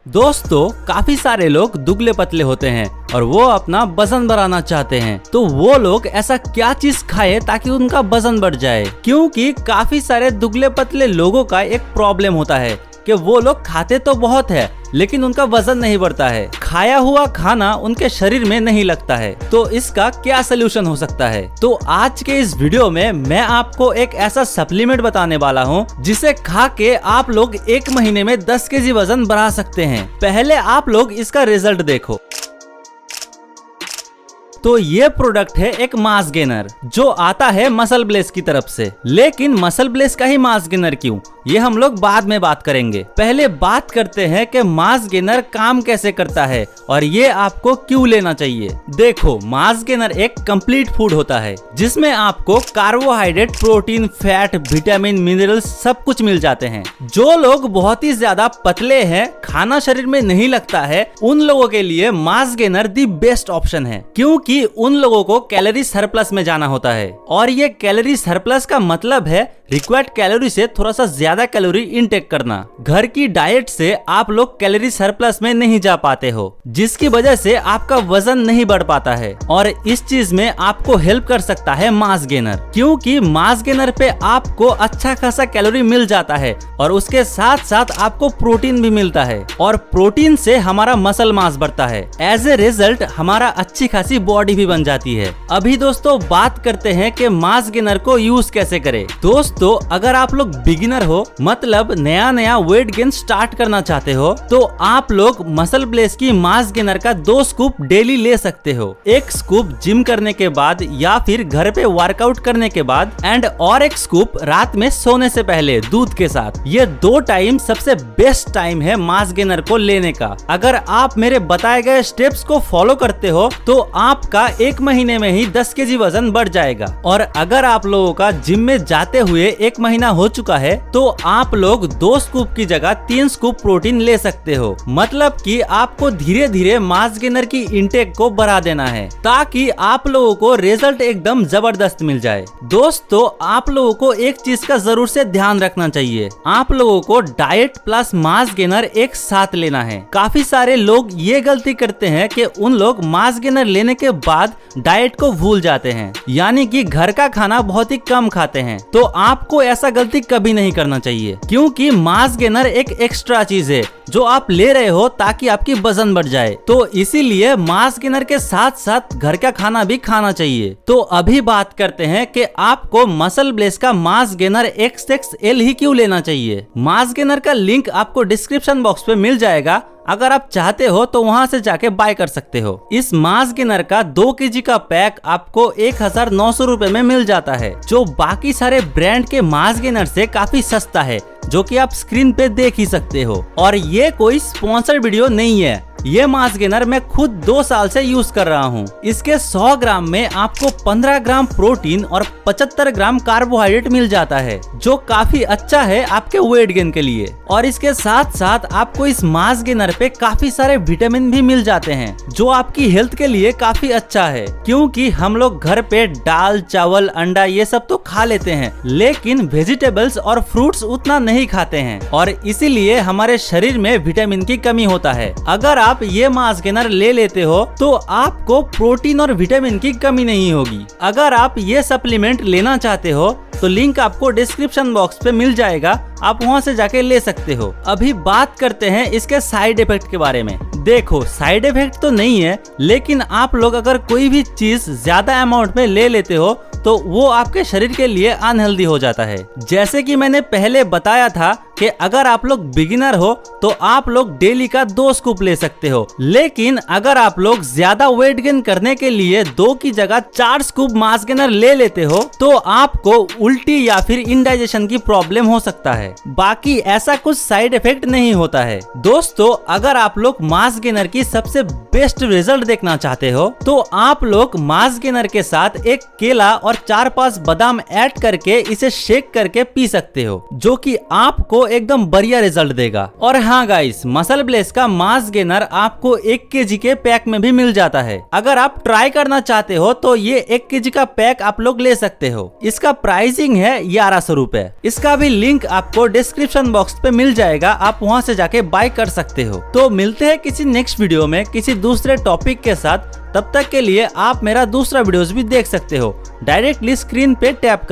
दोस्तों, काफी सारे लोग दुबले पतले होते हैं और वो अपना वजन बढ़ाना चाहते हैं। तो वो लोग ऐसा क्या चीज खाए ताकि उनका वजन बढ़ जाए? क्योंकि काफी सारे दुबले पतले लोगों का एक प्रॉब्लम होता है कि वो लोग खाते तो बहुत है लेकिन उनका वजन नहीं बढ़ता है। खाया हुआ खाना उनके शरीर में नहीं लगता है। तो इसका क्या सलूशन हो सकता है? तो आज के इस वीडियो में मैं आपको एक ऐसा सप्लीमेंट बताने वाला हूँ जिसे खा के आप लोग 1 महीने में 10 केजी वजन बढ़ा सकते हैं। पहले आप लोग इसका रिजल्ट देखो। तो ये प्रोडक्ट है एक मास गेनर जो आता है मसल ब्लेस की तरफ से। लेकिन मसल ब्लेस का ही मास गेनर क्यों, ये हम लोग बाद में बात करेंगे। पहले बात करते हैं कि मास गेनर काम कैसे करता है और ये आपको क्यों लेना चाहिए। देखो, मास गेनर एक कंप्लीट फूड होता है जिसमें आपको carbohydrate, protein, fat, vitamin, minerals सब कुछ मिल जाते हैं। जो लोग बहुत ही ज्यादा पतले हैं, खाना शरीर में नहीं लगता है, उन लोगों के लिए mass gainer the best option है। क्योंकि उन लोगों को कैलोरी सरप्लस में जाना होता है और ये कैलोरी सरप्लस का मतलब है रिक्वायर्ड कैलोरी से थोड़ा सा ज्यादा कैलोरी इनटेक करना। घर की डाइट से आप लोग कैलोरी सरप्लस में नहीं जा पाते हो, जिसकी वजह से आपका वजन नहीं बढ़ पाता है। और इस चीज में आपको हेल्प कर सकता है मास गेनर, क्योंकि मास गेनर पे आपको अच्छा खासा कैलोरी मिल जाता है और उसके साथ साथ आपको प्रोटीन भी मिलता है और प्रोटीन से हमारा मसल मास बढ़ता है। एज ए रिजल्ट हमारा अच्छी खासी बॉडी भी बन जाती है। अभी दोस्तों बात करते हैं कि मास गेनर को यूज कैसे करें। दोस्तों, अगर आप लोग बिगिनर हो, मतलब नया वेट गेन स्टार्ट करना चाहते हो, तो आप लोग मसल ब्लेस की मास गेनर का 2 स्कूप डेली ले सकते हो। 1 स्कूप जिम करने के बाद या फिर घर पे वर्कआउट करने के बाद एंड और 1 स्कूप रात में सोने से पहले दूध के साथ। ये 2 टाइम सबसे बेस्ट टाइम है मास गेनर को लेने का। अगर आप मेरे बताए गए स्टेप्स को फॉलो करते हो तो आपका 1 महीने में ही 10 केजी वजन बढ़ जाएगा। और अगर आप लोगों का जिम में जाते हुए 1 महीना हो चुका है तो आप लोग 2 स्कूप की जगह 3 स्कूप प्रोटीन ले सकते हो। मतलब कि आपको धीरे धीरे मास गेनर की इंटेक को बढ़ा देना है ताकि आप लोगों को रिजल्ट एकदम जबरदस्त मिल जाए। दोस्तों, आप लोगों को एक चीज का जरूर से ध्यान रखना चाहिए, आप लोगों को डाइट प्लस मास गेनर एक साथ लेना है। काफी सारे लोग ये गलती करते हैं कि उन लोग मास गेनर लेने के बाद डाइट को भूल जाते हैं, यानी कि घर का खाना बहुत ही कम खाते हैं। तो आपको ऐसा गलती कभी नहीं करना चाहिए, क्योंकि मास गेनर एक एक्स्ट्रा चीज है जो आप ले रहे हो ताकि आपकी वजन बढ़ जाए। तो इसीलिए मास गेनर के साथ साथ घर का खाना भी खाना चाहिए। तो अभी बात करते हैं कि आपको मसल ब्लेस का मास गेनर XXL ही क्यों लेना चाहिए। मास गेनर का लिंक आपको डिस्क्रिप्शन बॉक्स पे मिल जाएगा। अगर आप चाहते हो तो वहां से जाके बाय कर सकते हो। इस मास गेनर का 2 केजी का पैक आपको 1900 रुपए में मिल जाता है, जो बाकी सारे ब्रांड के मास गेनर से काफी सस्ता है, जो कि आप स्क्रीन पे देख ही सकते हो। और ये कोई स्पॉन्सर वीडियो नहीं है, ये मास गेनर मैं खुद 2 साल से यूज कर रहा हूँ। इसके 100 ग्राम में आपको 15 ग्राम प्रोटीन और 75 ग्राम कार्बोहाइड्रेट मिल जाता है, जो काफी अच्छा है आपके वेट गेन के लिए। और इसके साथ साथ आपको इस मास गेनर पे काफी सारे विटामिन भी मिल जाते हैं, जो आपकी हेल्थ के लिए काफी अच्छा है। क्योंकि हम लोग घर पे दाल, चावल, अंडा ये सब तो खा लेते हैं, लेकिन वेजिटेबल्स और फ्रूट्स उतना नहीं खाते हैं और इसीलिए हमारे शरीर में विटामिन की कमी होता है। अगर आप ये मास गेनर ले लेते हो तो आपको प्रोटीन और विटामिन की कमी नहीं होगी। अगर आप ये सप्लीमेंट लेना चाहते हो तो लिंक आपको डिस्क्रिप्शन बॉक्स पे मिल जाएगा, आप वहां से जाके ले सकते हो। अभी बात करते हैं इसके साइड इफेक्ट के बारे में। देखो, साइड इफेक्ट तो नहीं है, लेकिन आप लोग अगर कोई भी चीज ज्यादा अमाउंट में ले लेते हो तो वो आपके शरीर के लिए अनहेल्दी हो जाता है। जैसे कि मैंने पहले बताया था कि अगर आप लोग बिगिनर हो तो आप लोग डेली का 2 स्कूप ले सकते हो, लेकिन अगर आप लोग ज्यादा वेट गेन करने के लिए 2 की जगह 4 स्कूप मास गेनर ले लेते हो तो आपको उल्टी या फिर इंडाइजेशन की प्रॉब्लम हो सकता है। बाकी ऐसा कुछ साइड इफेक्ट नहीं होता है। दोस्तों, अगर आप लोग मास गेनर की सबसे बेस्ट रिजल्ट देखना चाहते हो तो आप लोग मास गेनर के साथ एक केला और 4-5 बादाम ऐड करके इसे शेक करके पी सकते हो, जो कि आपको एकदम बढ़िया रिजल्ट देगा। और हाँ गाइस, मसल ब्लेस का मास गेनर आपको 1 kg के पैक में भी मिल जाता है। अगर आप ट्राई करना चाहते हो तो ये 1 kg का पैक आप लोग ले सकते हो। इसका प्राइसिंग है 1100 रुपए। इसका भी लिंक आपको डिस्क्रिप्शन बॉक्स पे मिल जाएगा, आप वहाँ से जाके बाय कर सकते हो। तो मिलते हैं किसी नेक्स्ट वीडियो में किसी दूसरे टॉपिक के साथ। तब तक के लिए आप मेरा दूसरा वीडियोस भी देख सकते हो डायरेक्टली स्क्रीन पे टैप कर।